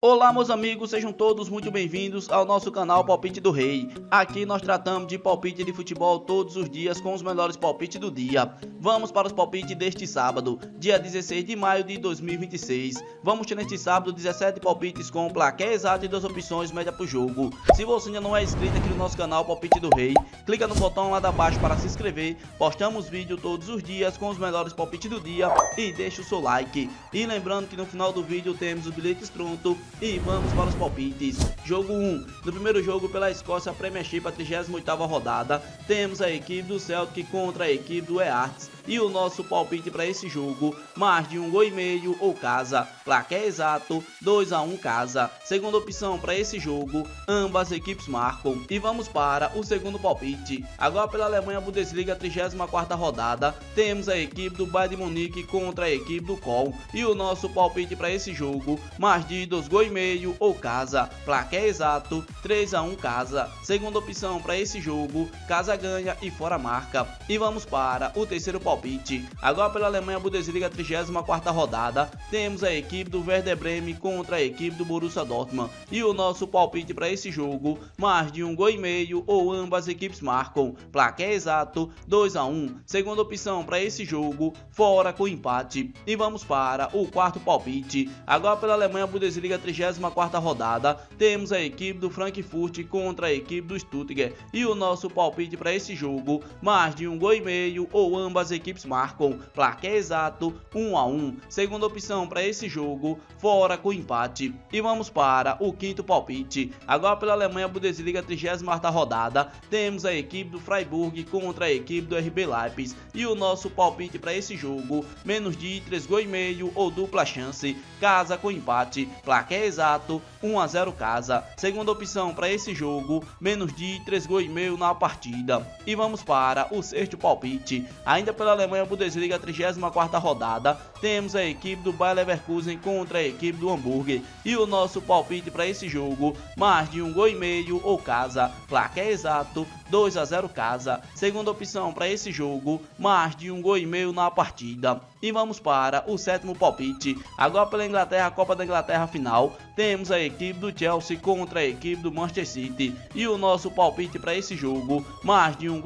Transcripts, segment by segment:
Olá meus amigos, sejam todos muito bem-vindos ao nosso canal Palpite do Rei. Aqui nós tratamos de palpite de futebol todos os dias com os melhores palpites do dia. Vamos para os palpites deste sábado, dia 16 de maio de 2026. Vamos ter neste sábado 17 palpites com placar exato e 2 opções média para o jogo. Se você ainda não é inscrito aqui no nosso canal Palpite do Rei, clica no botão lá da baixo para se inscrever. Postamos vídeo todos os dias com os melhores palpites do dia e deixa o seu like. E lembrando que no final do vídeo temos os bilhetes prontos. E vamos para os palpites. Jogo 1. No primeiro jogo pela Escócia Premiership, a 38ª rodada, temos a equipe do Celtic contra a equipe do Hearts. E o nosso palpite para esse jogo, mais de 1,5 gols ou casa, placar exato, 2-1 casa. Segunda opção para esse jogo, ambas equipes marcam. E vamos para o segundo palpite. Agora pela Alemanha Bundesliga, 34ª rodada, temos a equipe do Bayern de Munique contra a equipe do Köln. E o nosso palpite para esse jogo, mais de 2,5 gols ou casa, placar exato, 3-1 casa. Segunda opção para esse jogo, casa ganha e fora marca. E vamos para o terceiro palpite. Agora pela Alemanha Bundesliga, 34ª rodada, temos a equipe do Werder Bremen contra a equipe do Borussia Dortmund. E o nosso palpite para esse jogo, mais de 1,5 gols ou ambas equipes marcam, placar exato, 2-1. Segunda opção para esse jogo, fora com empate. E vamos para o quarto palpite. Agora pela Alemanha Bundesliga, 34ª rodada, temos a equipe do Frankfurt contra a equipe do Stuttgart. E o nosso palpite para esse jogo, mais de 1,5 gols ou ambas equipes marcam, placar exato, 1-1. Segunda opção para esse jogo, fora com empate. E vamos para o quinto palpite. Agora pela Alemanha Bundesliga, 34ª rodada, temos a equipe do Freiburg contra a equipe do RB Leipzig. E o nosso palpite para esse jogo, menos de 3,5 gols ou dupla chance, casa com empate, placar exato, 1-0 casa. Segunda opção para esse jogo, menos de 3,5 gols na partida. E vamos para o sexto palpite. Ainda pela Alemanha Bundesliga, 34ª rodada, temos a equipe do Bayer Leverkusen contra a equipe do Hamburgo. E o nosso palpite para esse jogo, mais de 1,5 gols ou casa, placar exato, 2-0 casa. Segunda opção para esse jogo, mais de 1,5 gols na partida. E vamos para o sétimo palpite. Agora pela Inglaterra, Copa da Inglaterra final, temos a equipe do Chelsea contra a equipe do Manchester City. E o nosso palpite para esse jogo, mais de 1,5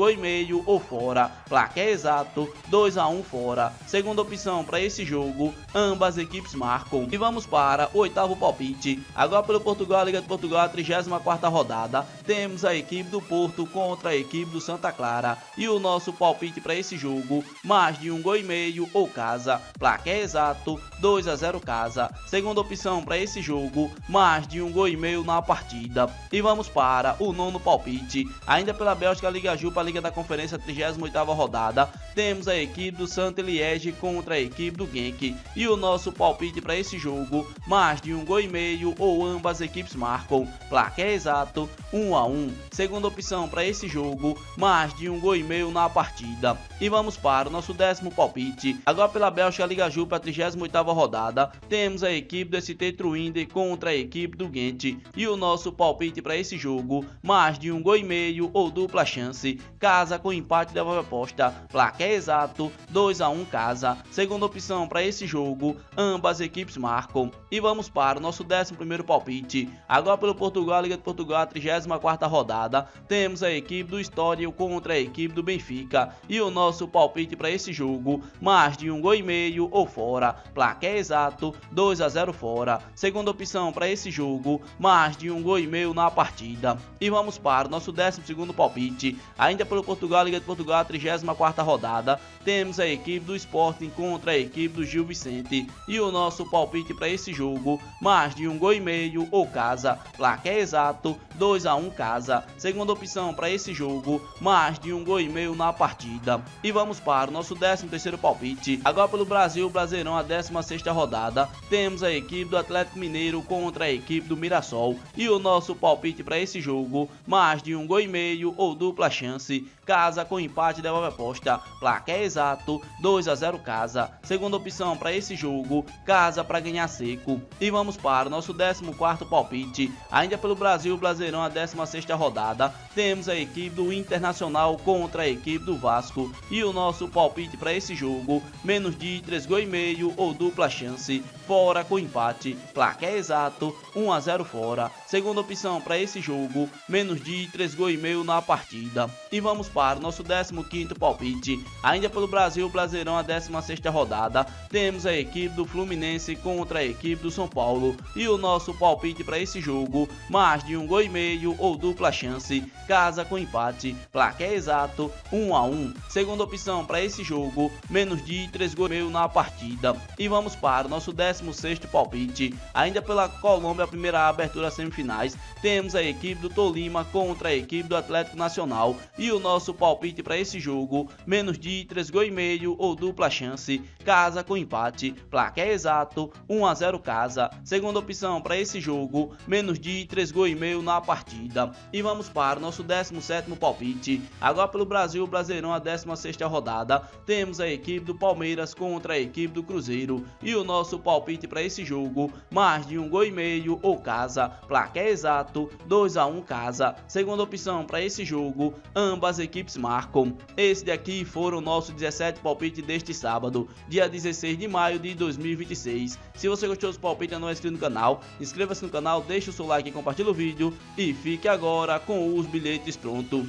gols ou fora, placar exato, 2-1 fora. Segunda opção para esse jogo, ambas equipes marcam. E vamos para o oitavo palpite. Agora pelo Portugal, Liga de Portugal, 34ª rodada, temos a equipe do Porto contra a equipe do Santa Clara. E o nosso palpite para esse jogo, mais de 1,5 gols ou casa, placar exato, 2-0 casa. Segunda opção para esse jogo, mais de 1,5 gols na partida. E vamos para o nono palpite. Ainda pela Bélgica, Liga Jupa, Liga da Conferência, 38ª rodada, temos a equipe do Saint-Liège contra a equipe do Genk. E o nosso palpite para esse jogo, mais de 1,5 gols ou ambas equipes marcam, placar exato, 1-1. Segunda opção para esse jogo, mais de 1,5 gols na partida. E vamos para o nosso décimo palpite. Agora pela Bélgica, Liga Jupa, 38ª rodada, temos a equipe do ST Truinde contra a equipe do Ghent. E o nosso palpite para esse jogo, mais de 1,5 gols ou dupla chance, casa com empate devolve aposta, placar exato, 2-1 casa. Segunda opção para esse jogo, ambas equipes marcam. E vamos para o nosso 11º palpite. Agora pelo Portugal, Liga de Portugal, 34ª rodada, temos a equipe do Estoril contra a equipe do Benfica. E o nosso palpite para esse jogo, mais de 1,5 gols ou fora, placar exato, 2-0 fora. Segunda opção para esse jogo, mais de 1,5 gols na partida. E vamos para o nosso 12º palpite. Ainda pelo Portugal, Liga de Portugal, 34ª rodada, temos a equipe do Sporting contra a equipe do Gil Vicente. E o nosso palpite para esse jogo, mais de 1,5 gols ou casa, placar exato, 2-1 casa. Segunda opção para esse jogo, mais de 1,5 gols na partida. E vamos para o nosso 13º palpite. Agora pelo Brasil, Brasileirão, a 16ª rodada, temos a equipe do Atlético Mineiro contra a equipe do Mirassol. E o nosso palpite para esse jogo, mais de 1,5 gols ou dupla chance, casa com empate devolve aposta, placar exato, 2-0 casa. Segunda opção para esse jogo, casa para ganhar seco. E vamos para o nosso 14º palpite. Ainda pelo Brasil Brasileirão, a 16ª rodada, temos a equipe do Internacional contra a equipe do Vasco. E o nosso palpite para esse jogo, menos de 3,5 gols ou dupla chance, fora com empate, placar exato, 1-0 fora. Segunda opção para esse jogo, menos de 3,5 gols na partida. E vamos para o nosso 15º palpite. Ainda pelo Brasil Brasileirão, a 16ª rodada, temos a equipe do Fluminense contra a equipe do São Paulo. E o nosso palpite para esse jogo, mais de 1,5 gols ou dupla chance, casa com empate, placar exato, 1-1. Segunda opção para esse jogo, menos de 3,5 gols na partida. E vamos para o nosso 16º palpite. Ainda pela Colômbia, primeira abertura semifinais, temos a equipe do Tolima contra a equipe do Atlético Nacional. E o nosso palpite para esse jogo, menos de 3,5 gols ou dupla chance, casa com empate, placar exato, 1-0 casa. Segunda opção para esse jogo, menos de 3,5 gols na partida. E vamos para o nosso 17º palpite. Agora pelo Brasil Brasileirão, a 16ª rodada, temos a equipe do Palmeiras contra a equipe do Cruzeiro. E o nosso palpite para esse jogo, mais de 1,5 gols ou casa, placar exato, 2-1 casa. Segunda opção para esse jogo, ambas equipes marcam. Esse daqui foram nossos 17 palpites deste sábado, dia 16 de maio de 2026. Se você gostou dos palpites e não é inscrito no canal, inscreva-se no canal, deixe o seu like e compartilhe o vídeo. E fique agora com os bilhetes prontos.